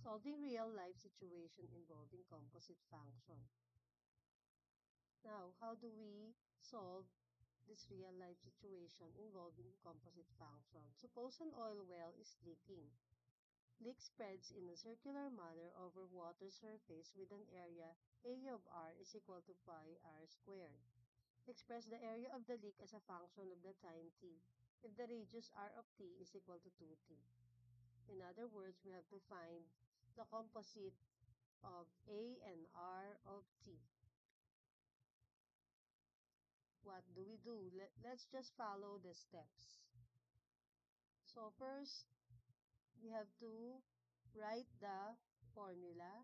Solving real-life situation involving composite function. Now, how do we solve this real-life situation involving composite function? Suppose an oil well is leaking. Leak spreads in a circular manner over water surface with an area A of R is equal to pi r squared. Express the area of the leak as a function of the time t, if the radius r of t is equal to 2t. In other words, we have to find the composite of A and R of t. What do we do? Let's just follow the steps. So first, we have to write the formula.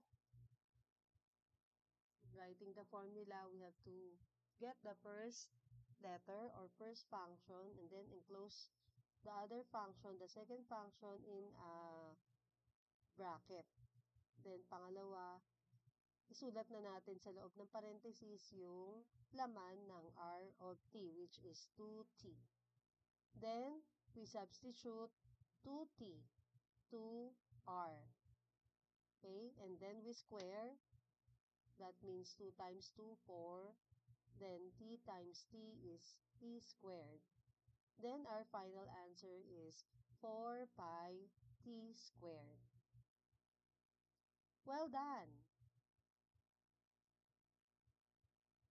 Writing the formula, we have to get the first letter or first function and then enclose the other function, the second function in a bracket. Then pangalawa, isulat na natin sa loob ng parenthesis yung laman ng R of t, which is 2t. Then, we substitute 2t to R. Okay? And then we square. That means 2 times 2, 4. Then t times t is t squared. Then our final answer is 4 pi t squared. Well done!